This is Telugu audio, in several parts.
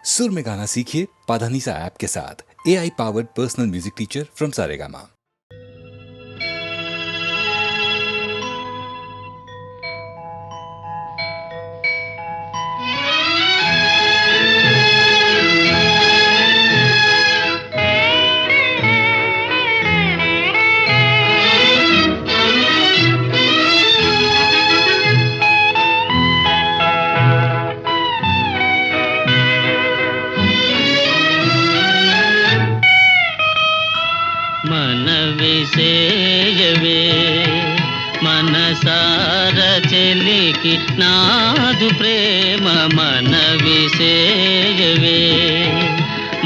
सुर में गाना सीखिए पाधानीसा ऐप के साथ। AI powered personal music teacher from Saregama. మనవిసేయవే మనసార చెలికి నాదు ప్రేమ మనవిసేయవే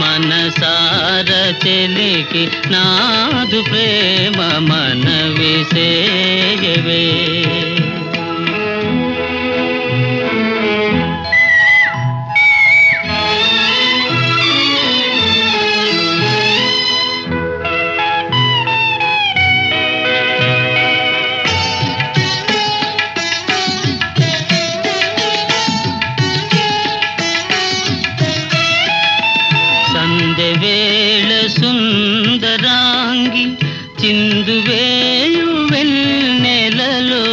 మనసార చెలికి నాదు ప్రేమ మనవిసేయవే వేళ సుందరాంగి చిందువేయు వెన్నెలలో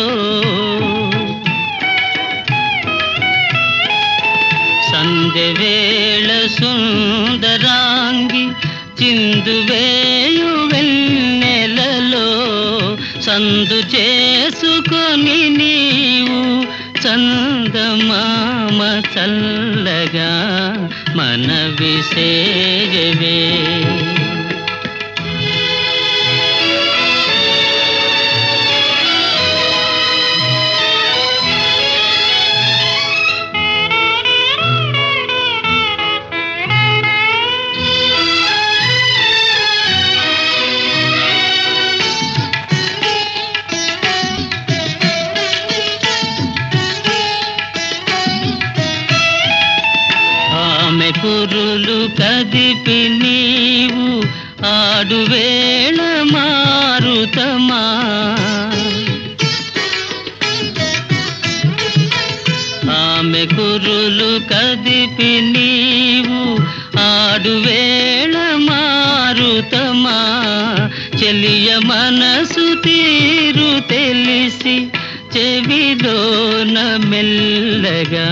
సంధ్యవేళ సుందరాంగి చిందువేయు వెన్నెలలో సందు చేసుకొని నీవు చందమామ చల్లగా మనవిసేయవే ఆమె కురులు కదిపి నీవు ఆడువేళ మారుతమా ఆమె కురులు కదిపి నీవు ఆడువేళ మారుతమా చెలియ మనసు తీరు తెలిసి చెవిలోన మెల్లగా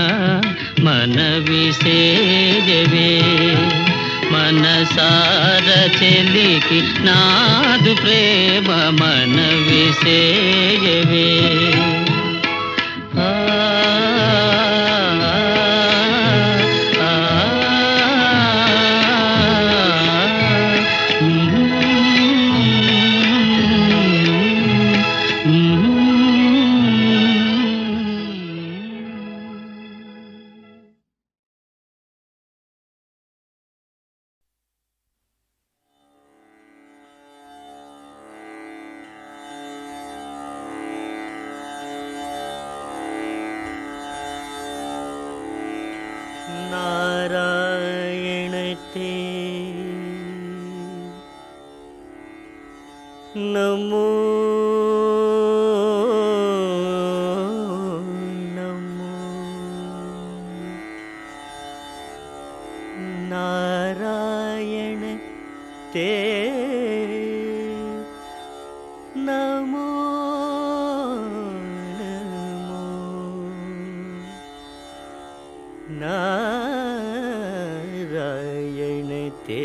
మనవిసేయవే మనసార చెలికి నాదు ప్రేమ మనవిసేయవే नारायणते नमो नमो नारायण ते नमो नारायण ते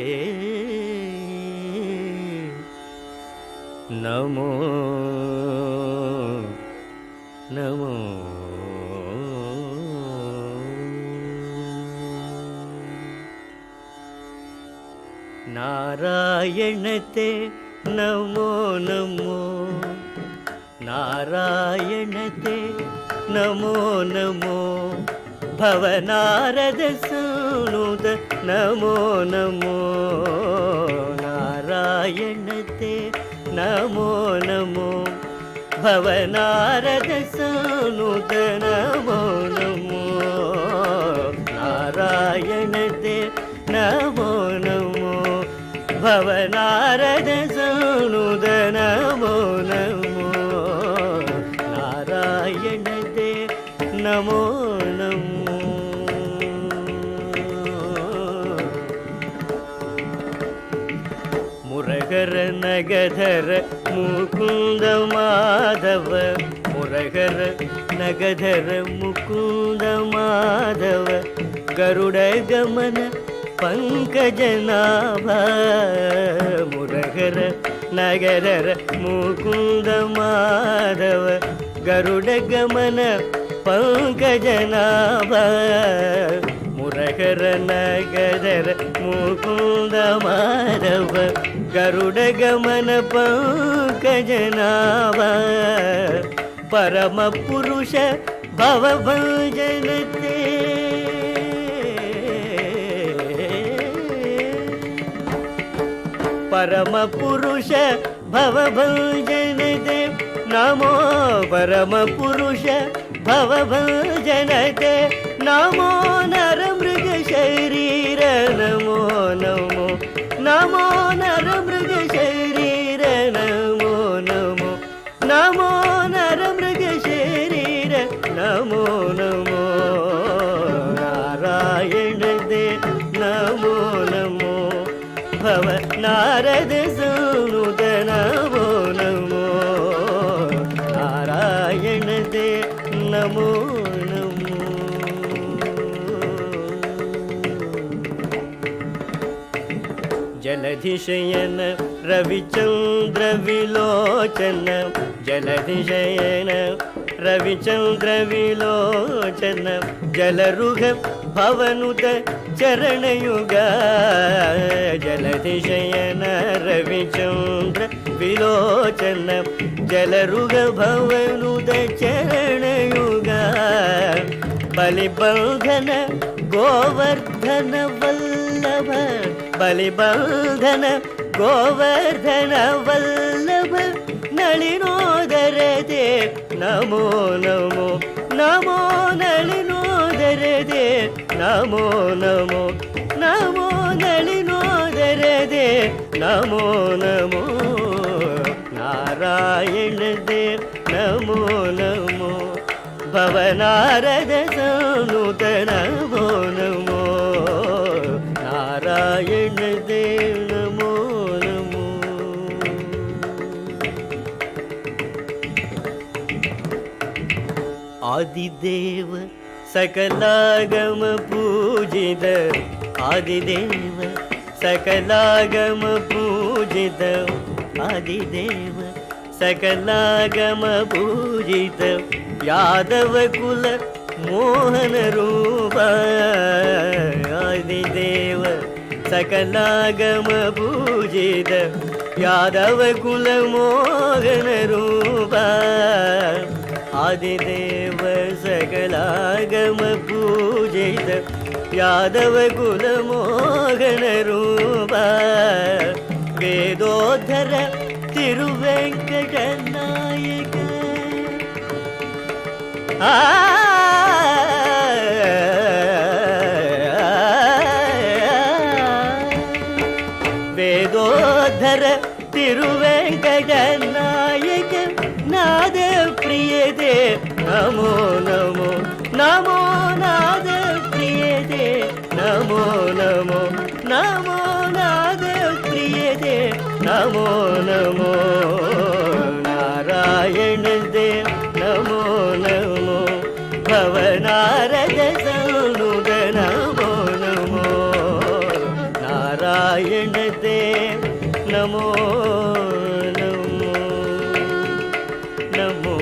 नमो नमो नारायण ते नमो नमो नारायण ते नमो नमो भवनारद सुनुद नमो नमो नारायण ते नमो नमो भवनारद सुनुद नमो नमो नारायण ते नमो नमो भवनारद सुनुद नमो नमो नारायण ते नमो नमो முரகர நகதர முகுந்த மாதவ முரகர நகதர முகுந்த மாதவ கருட கமன பங்கஜநாப முரகர நகதர முகுந்த மாதவ கருட கமன பங்கஜநாப முரகர நகதர முகுந்த மாதவ கருட கமன பங்கஜநாப பரம புருஷ பவபஞ்சனதே பரம புருஷ பவபஞ்சனதே நமோ பரம புருஷ भवभजनते नमो नरमृग शरीर नमो नमो नमो नरमृग शरीर नमो नमो नमो नरमृग शरीर नमो नमो नारायण दे नमो नमो भव नारद सुनुद नमो नमो नारायण दे नमो नमो जलधिशयन रविचंद्र विलोचन जलधिशयन रविचंद्र विलोचन जलरुघ भवनुत चरणयुग जलधिशयन रविचंद्र विलोचन जलरुघ भवनुत चरणयुग बलिबंधन गोवर्धन वल्लभ बलिबंधन गोवर्धन वल्लभ नलिनोदर दे नमो नमो नमो नलिनोदर दे नमो नमो नमो नलिनोदर दे नमो नमो नारायण दे नमो नमो भवनारद सनुत नमो नमो नारायण दे नमो नमो आदिदेव सकलागम पूजित आदिदेव सकलागम पूजित आदिदेव सकलागम पूजित यादव कुल मोहन रूप आदिदेव सकलागम पूजित यादव कुल मोहन रूप आदिदेव सकलागम पूजित यादव कुल मोहन रूप वेदोधर तिरुवेंकट नायक वेदोधर तिरुवेंकट नायक नाद प्रिय दे नमो नमो नमो नाद प्रिय दे नमो नमो नमो नाद प्रिय दे नमो नमो नारायण दे नमो नमो भवनारद सनुद नमो नमो नारायण दे नमो नमो नमो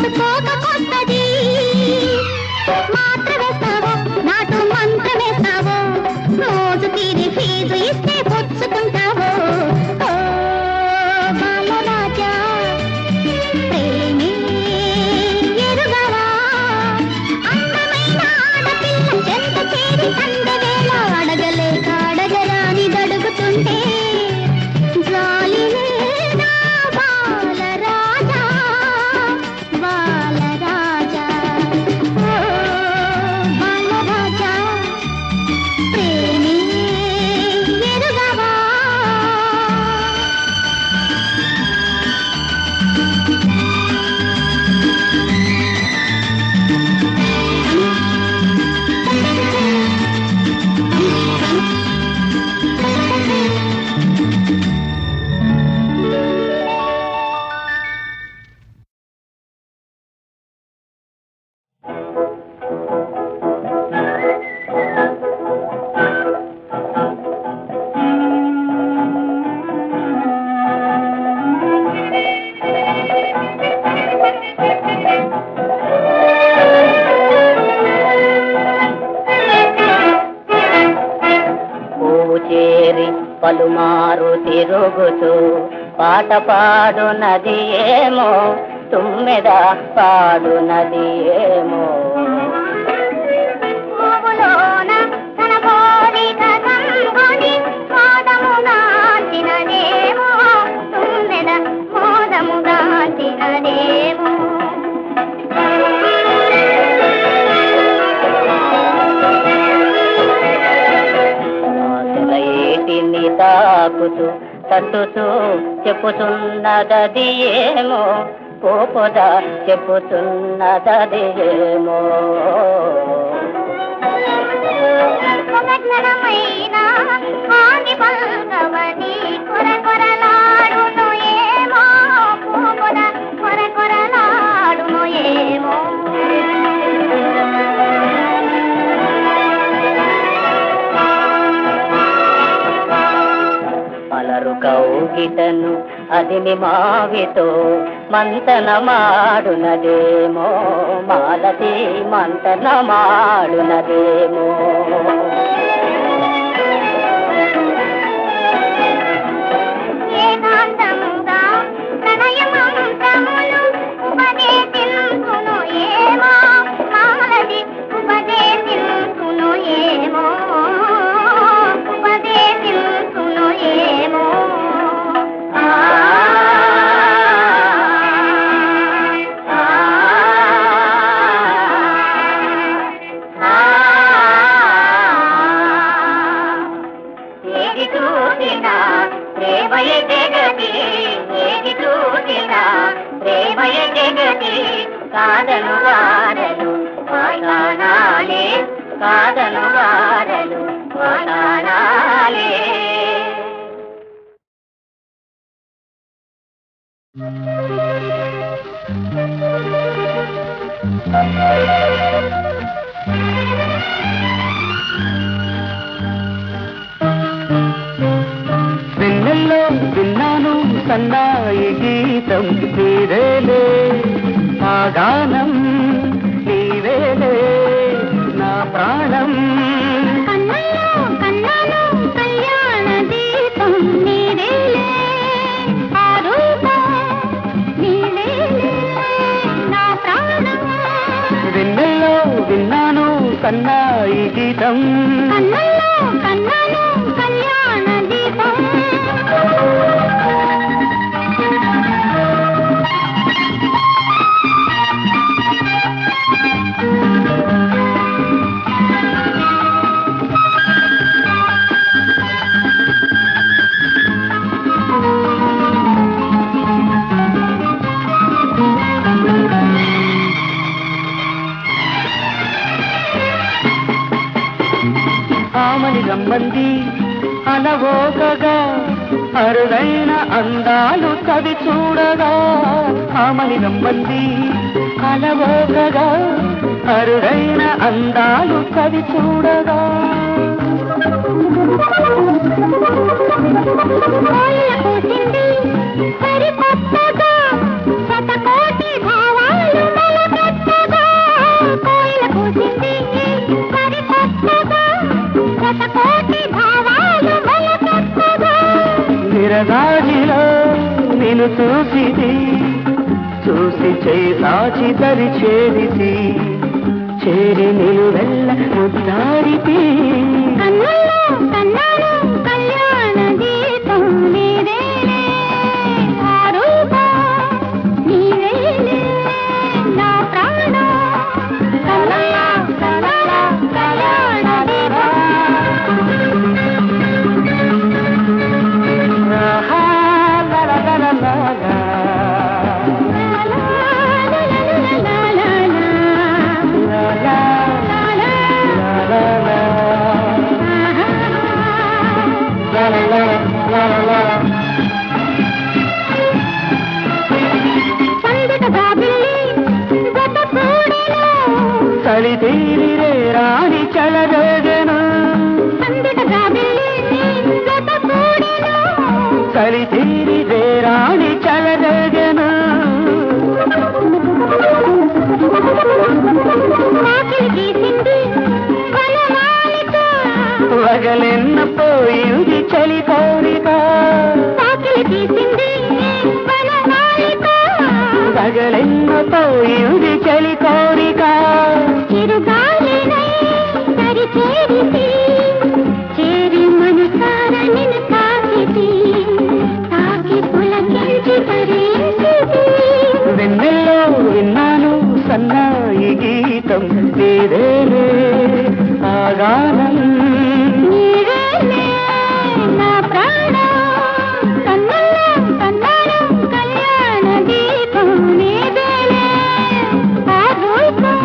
కట్టుకోక కొత్తది మాత్ర వేస్తావో నాటు మంత్ర వేస్తావో రోజు తీరి ఫీజు ఇస్తే పుచ్చుకుంటావో ఓ బాలరాజా ప్రేమే ఎరుగవా అందమైన ఆడపిల్ల చెంత చేరి అందవేళ అడగలేక అడగరాని దడుగుతుంటే జాలి లేదా బాలరాజా బాలరాజా ఓ బాలరాజా ప్రేమే ఎరుగవా పువ్వు చేరి పలుమారు తిరుగుతూ పాట పాడునది ఏమో తుమ్మెద పాడునది ఏమో పువ్వులోన తన కోరిక కనుగొని మోదము దాచినదేమో తుమ్మెద మోదము దాచినదేమో ఆశల ఏటిని తాకుతూ తట్టుతూ చెప్పుతున్నదది ఏమో పోపద చెప్పుతున్నదది ఏమో సుగంధమైన ఆది పల్కవని కొరకొరలాడును ఏమో పూపున కొరకొరలాడును ఏమో అలరు కౌగిటను అదిని మావితో మంతన మాడునదేమో మాలతి మంతన మాడునదేమో ఏకాంతముగా ప్రణయమంత్రములు ఉపదేశించును ఏమో మాలది ఉపదేశించును ఏమో ఉపదేశించును ఏమో ఆ ఏది చూసినా ప్రేమయ జగతి ఏది చూసినా ప్రేమయ జగతి కాదను వారలు వాడానాలే కాదను వారలు వాడానాలే వెన్నెల్లో విన్నాను సన్నాయి గీతం నీవేలే ఆ గానం నీవేలే నా ప్రాణం కన్నయ్యో కన్నాను కళ్యాణ దీపం నీవేలే ఆ రూపం నీవేలే నా ప్రాణం వెన్నెల్లో విన్నాను సన్నాయి గీతం కన్నయ్యో కన్నాను కళ్యాణ దీపం ఆమని రమ్మంది అనవోకగా అరుదైన అందాలు కవి చూడగా ఆమని రమ్మంది అనవోకగా అరుదైన అందాలు కవి చూడగా కోయిల కూసింది సరికొత్తగా శతకోటి భావాలు విరగాజిలో నిన్ను చూసిది చూసి చేసాచి దరి చేరితి చేరి నిలు వెళ్ళ ముద్దాడితి కన్నుల్లో కన్నాను కళ్యాణ దీపం నీవేలే ఆ రూపం నీవేలే నా ప్రాణం కన్నుల్లో కన్నాను కళ్యాణ దీపం ఆహా లలలలలలా. చలి తీరిరే రాణి చలరేగను చలి తీరిరే రాణి చలరేగను వగలెన్న పోయింది చలి కోరిక వగలెన్న పోయింది చలి కోరిక చేరి మనసార నిన్ను తాకితి తాకి పులకించి తరించితి వెన్నెల్లో విన్నాను సన్నాయి గీతం నీదేలే ఆ గానం నీవేలే నా ప్రాణం కన్నుల్లో కన్నాను కళ్యాణ దీపం నీవేలే ఆ రూపం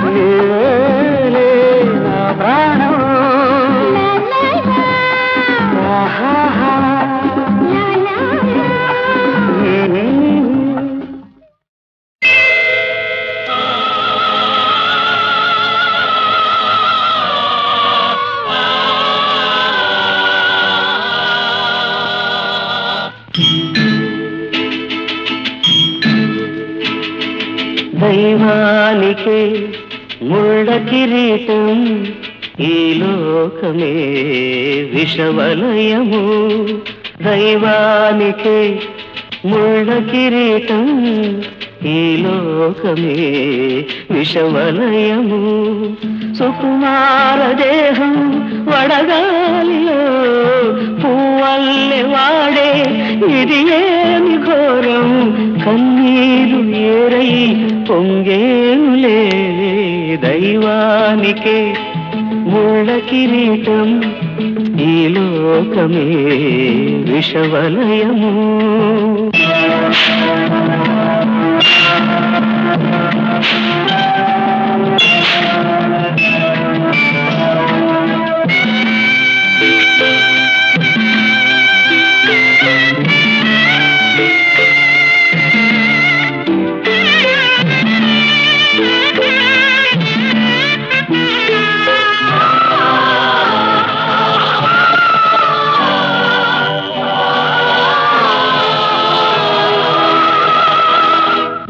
నీవేలే నా ప్రాణం లా లా లా, ఆహాహా. లా లా లా. దైవానికే ముళ్ళ కిరీటం ఈ లోకమే విషవలయము దైవానికే ముళ్ళ కిరీటం ఈ లోకమే విషవలయము సుకుమార దేహం వడగాలిలో పువ్వల్లె వాడే ఇది ఏమి ఘోరం కన్నీరు ఏరై పొంగేనులే దైవానికే ముళ్ళ కిరీటం ఈ లోకమే విషవలయము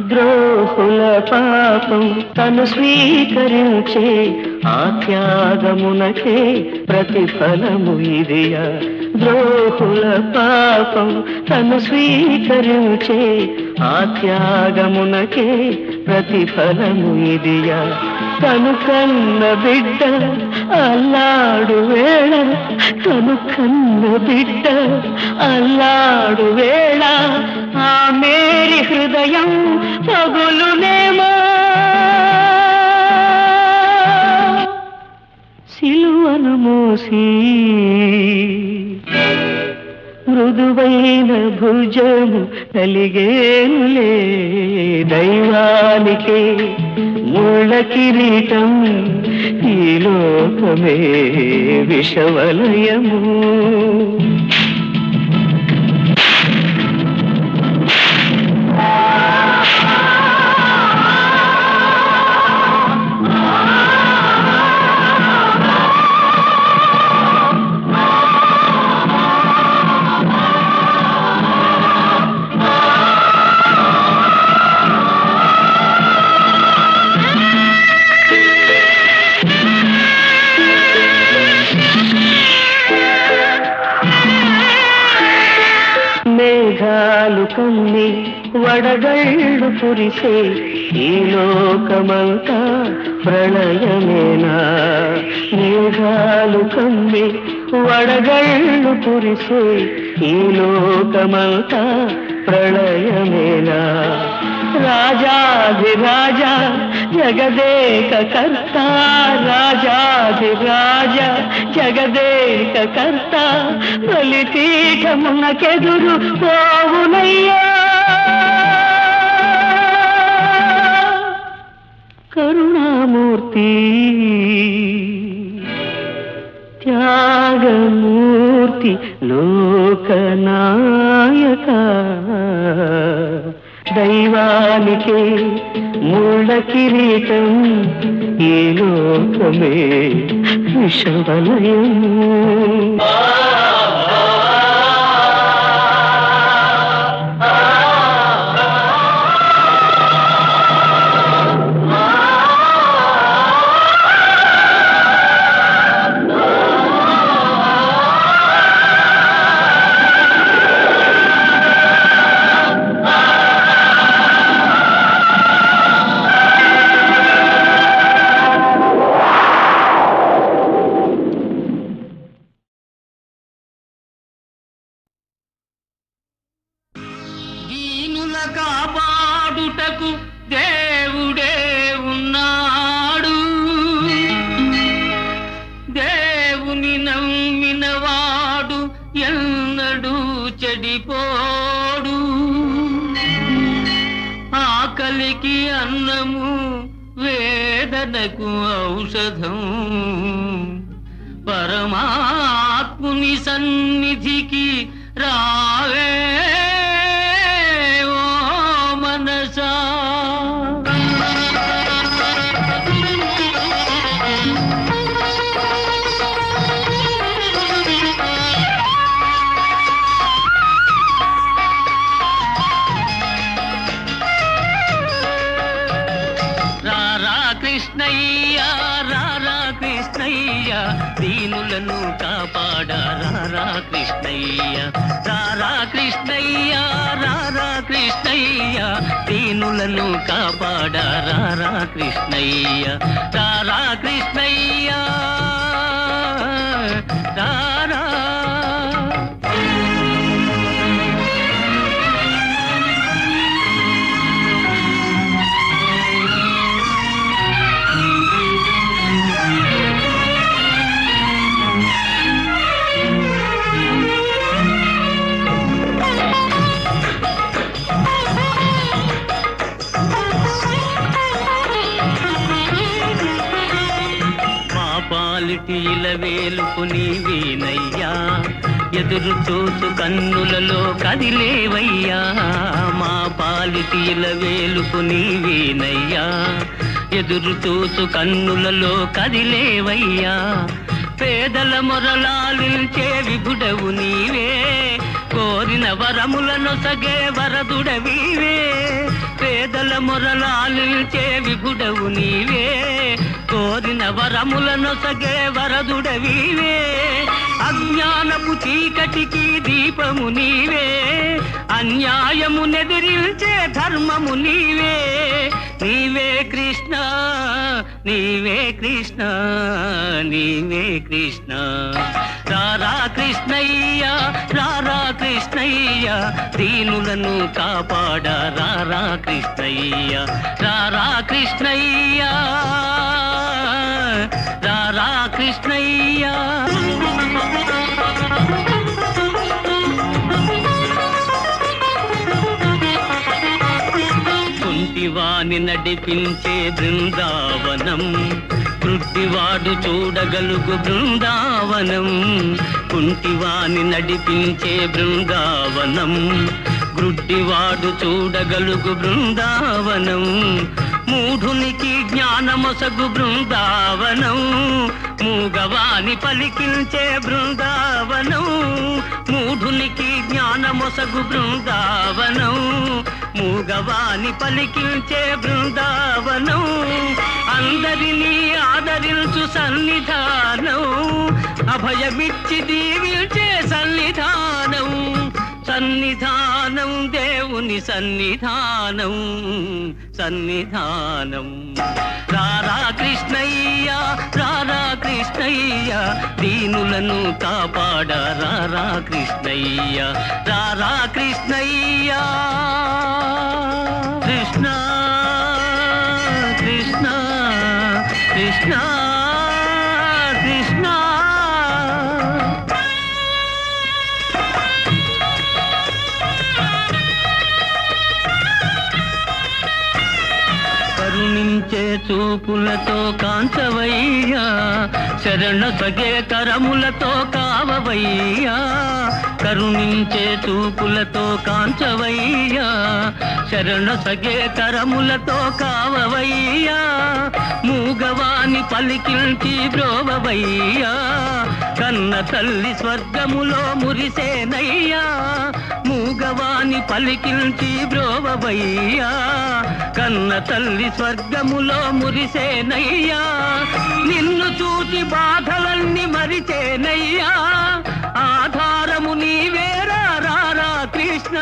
ద్రోహుల పాపం తను స్వీకరించే ఆ త్యాగమునకే ప్రతిఫలము ఇదియా ద్రోహుల పాపం తను స్వీకరించే ఆ త్యాగమునకే ప్రతిఫలము ఇదియా తను కన్న బిడ్డ అల్లాడు వేళ తను కన్న బిడ్డ అల్లాడు వేళ ఆ మేరీ హృదయం పగులునేమో సిలువను మోసి మృదువైన భుజము కలిగేనులే దైవానికే ముళ్ళ కిరీటం ఈ లోకమే విషవలయము మేఘాలు కమ్మి వడగళ్ళు కురిసే ఈ లోకమంతా ప్రళయమేనా? మేఘాలు కమ్మి వడగళ్ళు కురిసే ఈ లోకమంతా ప్రళయమేనా? రాజాధిరాజా జగదేక కర్త, రాజాధిరాజ జగదేక కర్త, బలిపీఠమునకెదురు పోవునయ్యా. కరుణామూర్తి, త్యాగమూర్తి, లోకనాయక, దైవానికి ముళ్ళ కిరీటం, ఈ లోకమే విషవలయం. కాపాడుటకు దేవుడే ఉన్నాడు, దేవుని నమ్మినవాడు ఎన్నడూ చెడిపోడు. ఆకలికి అన్నము, వేదనకు ఔషధం, పరమాత్ముని సన్నిధికి రావే కృష్ణయ్యా, రారా కృష్ణయ్యా, దీనులను కాపాడా రారా కృష్ణయ్యా, రారా కృష్ణయ్యా, రారా కృష్ణయ్యా, దీనులను కాపాడా రారా కృష్ణయ్యా, రారా కృష్ణయ్యా, రారా. పాలిటీల వేలుపు నీవేనయ్యా, ఎదురు చూసు కన్నులలో కదిలేవయ్యా. మా పాలిటీల వేలుపు నీవేనయ్యా, ఎదురు చూసు కన్నులలో కదిలేవయ్యా. పేదల మొరలాలించే విభుడవు నీవే, కోరిన వరములను సగే వరదుడవీవే. పేదల మొరలాలించే విభుడవు నీవే, కోరిన వరములను సగే వరదుడవీవే. అజ్ఞానపు చీకటికి దీపము నీవే, అన్యాయము నెదిరించే ధర్మము నీవే. నీవే కృష్ణ, నీవే కృష్ణ, నీవే కృష్ణ. రారా కృష్ణయ్యా, రారా కృష్ణయ్యా, దీనులను కాపాడా రారా కృష్ణయ్యా, రారా కృష్ణయ్యా, రారా కృష్ణయ్యా. కుంటివాని నడిపించే బృందావనం, కృట్టివాడు చూడగలుగు బృందావనం. కుంటివాని నడిపించే బృందావనం, గ్రుడ్డివాడు చూడగలుగు బృందావనం. మూఢునికి జ్ఞానమొసగు బృందావనం, మూగవాని పలికించే బృందావనం. మూఢునికి జ్ఞానమొసగు బృందావనం, మూగవాని పలికించే బృందావనం. అందరినీ ఆదరించు సన్నిధానం, అభయమిచ్చి దీవించే సన్నిధానం. సన్నిధానం సన్నిధానం సన్నిధానం. రారా కృష్ణయ్య రారా కృష్ణయ్య దీనులను కాపాడ రారా కృష్ణయ్య రారా కృష్ణయ్య. కృష్ణ కృష్ణ కృష్ణ కృష్ణ. కరుణించే చూపులతో కాంచవయ్యా శరణ సగే కరములతో కావవయ్యా. కరుణించే చూపులతో కాంచవయ్యా శరణ సగే కరములతో కావవయ్యా. మూగవాని పలికిల్చి బ్రోవవయ్యా కన్న తల్లి స్వర్గములో మురిసేనయ్యా. మూగవాని పలికిల్చి బ్రోవవయ్యా కన్న తల్లి స్వర్గములో మురిసేనయ్యా. నిన్ను చూచి బాధలన్నీ మరిచేనయ్యా ఆధారము నీవేరా రారా కృష్ణ.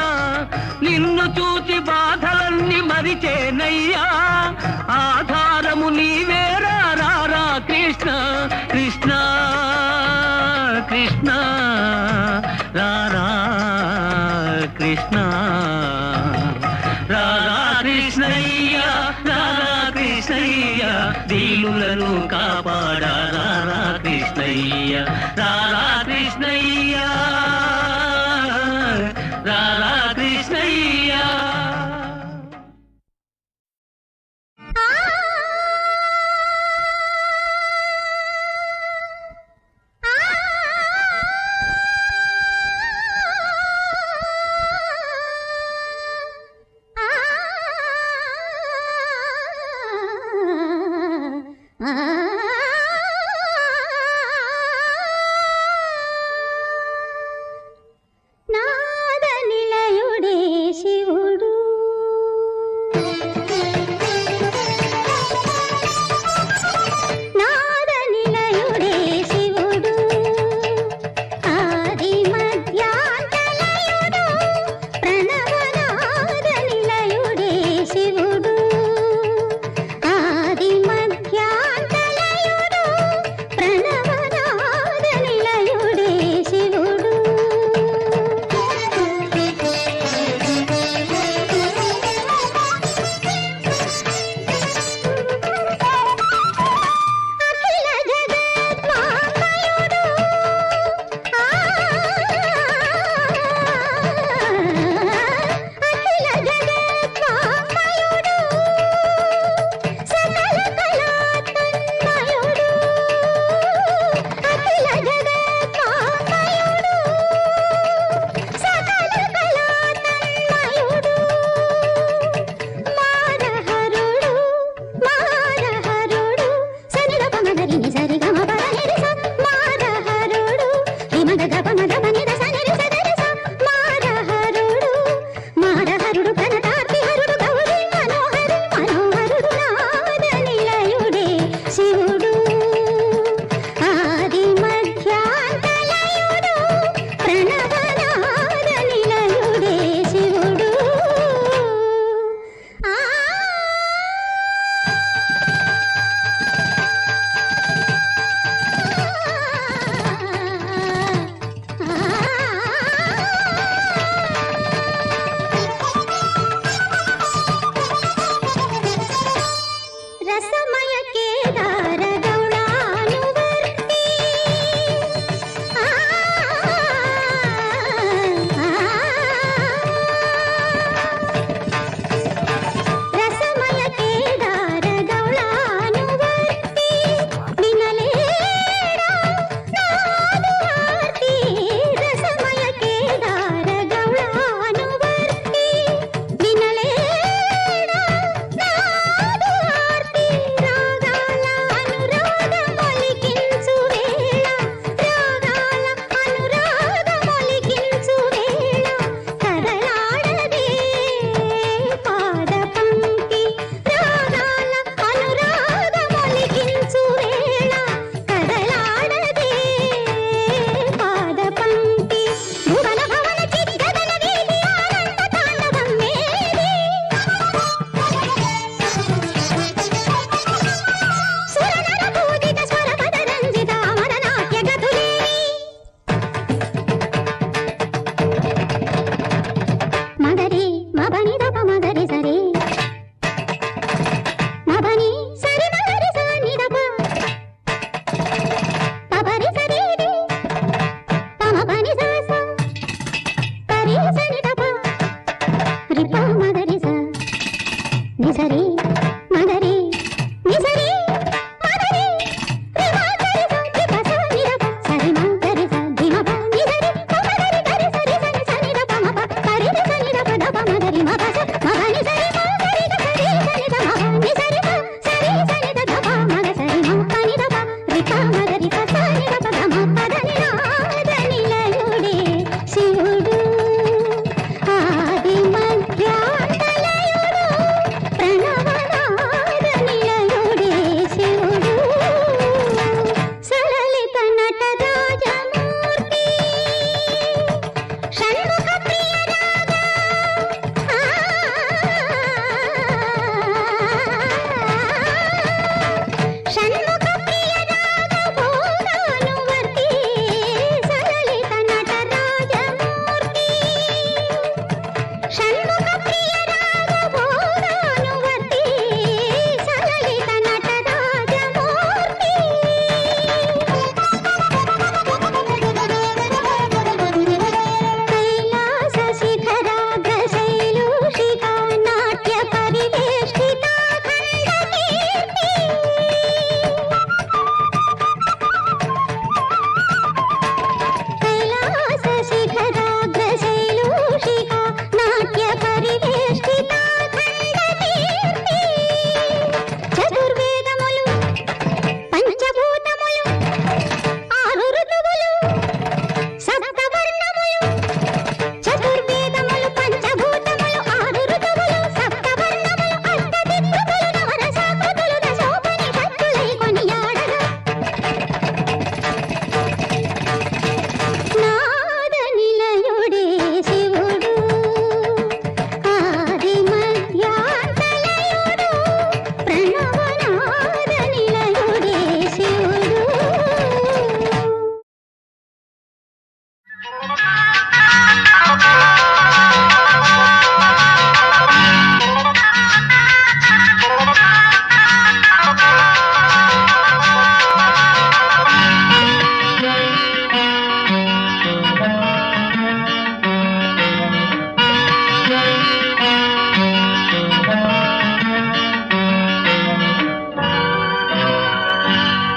నిన్ను చూచి బాధలన్నీ మరిచేనయ్యా ఆధారము నీవేరా రారా కృష్ణ. కృష్ణ కృష్ణ రారా కృష్ణ రారా కృష్ణయ్య రారా కృష్ణయ్య దీనులను కాపాడ రారా కృష్ణయ్య రారా కృష్ణయ్య రారా కృష్ణయ్య. సరి సని దప రిప మగరి స ని సరి మగరి ని సరి మగరి రిమ సరి స రిప స ని దప సరి మగరి స రిమ ప ని సరి మగరి గరి సరి సని సని దప మ ప సరి ని సని దప దప మగరి మ ప స మ ప ని సరి మగరి గ సరి సని ద మ ప ని సరి ప సరి సని ద దప మగ సరి మ ప ని దప రిప మగరి ప స ని దప గ మ ప ద ని నాద నిలయుడే శివుడు ఆది మధ్యాంతలయుడు ప్రణవనాద నిలయుడే శివుడు సలలిత నటరాజమూర్తి షణ్ముఖ ప్రియ రాగా షణ్ముఖ ప్రియ రాగ భోగానువర్తి సలలిత నటరాజమూర్తి షణ్ముఖ ప్రియ రాగ భోగానువర్తి సలలిత నటరాజమూర్తి కైలాస శిఖరాగ్ర శైలూషికా నాట్య పరివేష్టితా ఖండకీర్తి కైలాస శిఖరాగ్ర శైలూషికా నాట్య పరివేష్టితా ఖండకీర్తి చతుర్వేదములు పంచభూతములు ఆరు ఋతువులు సప్తవర్ణములు చతుర్వేదములు పంచభూతములు ఆరు ఋతువులు సప్తవర్ణములు అష్టదిక్కులు నవరసాకృతులు దశోపనిషత్తులై కొనియాడగా నాద నిలయుడే శివుడు ఆది మధ్యాంతలయుడు ప్రణవనాద నిలయుడే శివుడు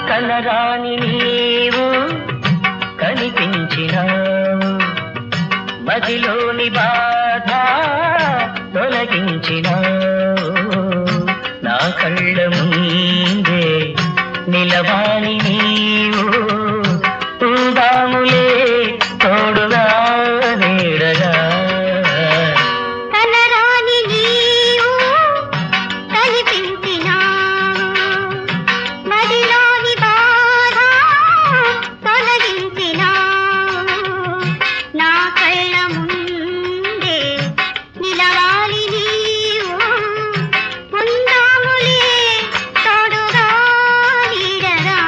కలరాని నీవు కనిపించినావు మదిలోని బాధ తొలగించినావు నా కళ్ళ ముందే నిలవాలి నీవు ఉందాములే తోడుగా నీడగా కలరాని నీవు కనిపించినావు మదిలోని బాధ తొలగించినావు నా కళ్ళ ముందే నిలవాలి నీవు ఉందాములే తోడుగా నీడగా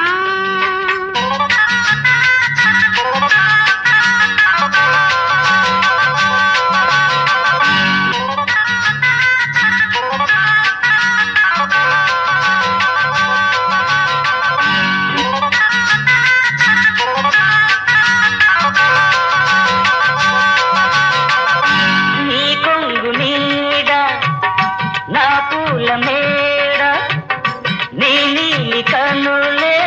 నీ కొంగు నీడ నా పూల మేడ నీ నీలి కనులే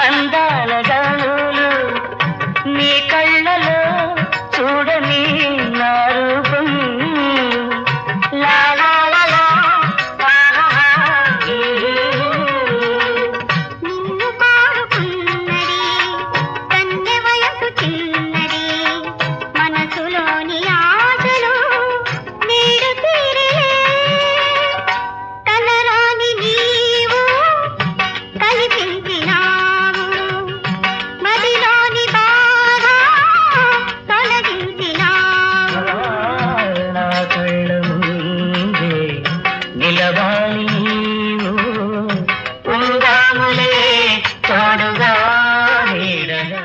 అందాల గనులు నీ కళ్ళలో చూడని నా రూపం లా లా లా లా, లా లా లా. నిన్ను పాడుకున్నది కన్నె వయసు చిన్నది మనసులోని ఆశలు నేడు తీరే కలరాని నీవు కనిపించినావు మదిలోని బాధ తొలగించినావు నా కళ్ళ ముందే నిలవాలి నీవు ఉందాములే తోడుగా నీడగా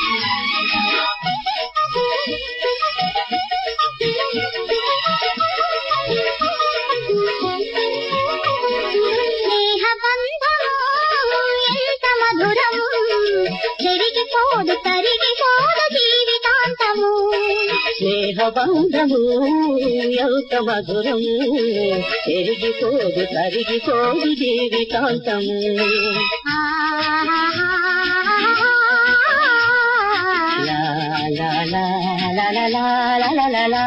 Thank you. ఎంత మధురము చెరిగిపోదు తరిగిపోదు జీవితాంతము స్నేహబంధము ఎంత మధురము పెరిగిపోదు తరిగిపోదు జీవితాంతము లా లా లా లా లా లా లా లా లా.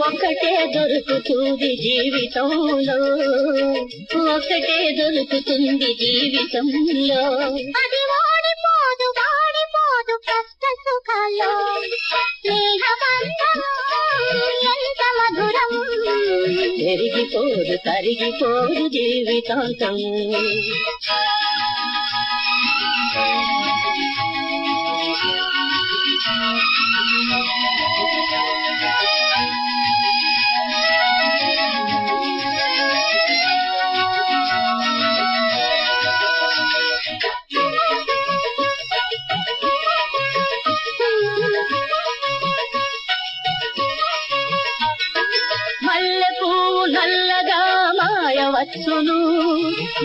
ఒకటే దొరుకుతుంది జీవితంలో ఒకటే దొరుకుతుంది జీవితంలో అది ఓడిపోదు వాడిపోదు కష్ట సుఖాల్లో స్నేహబంధం ఎంత మధురం పెరిగిపోదు తరిగిపోదు జీవితాంతం నల్లగా మాయవచ్చును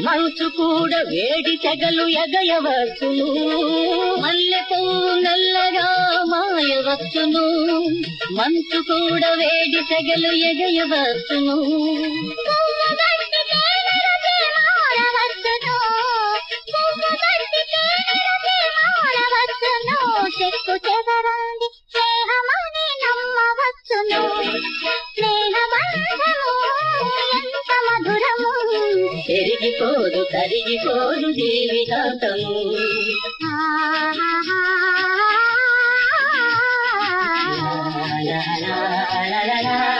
మంచు కూడా వేడి తెగలు ఎగయవచ్చును మల్లెపూ నల్లగా మాయవచ్చును మంచు కూడా వేడి తెగలు ఎగయవచ్చును చెక్కు చెదరంది స్నేహమని నమ్మవచ్చును ఎంత మధురము పెరిగిపోదు తరిగిపోదు జీవితాంతం లా లా లా లా లా లా.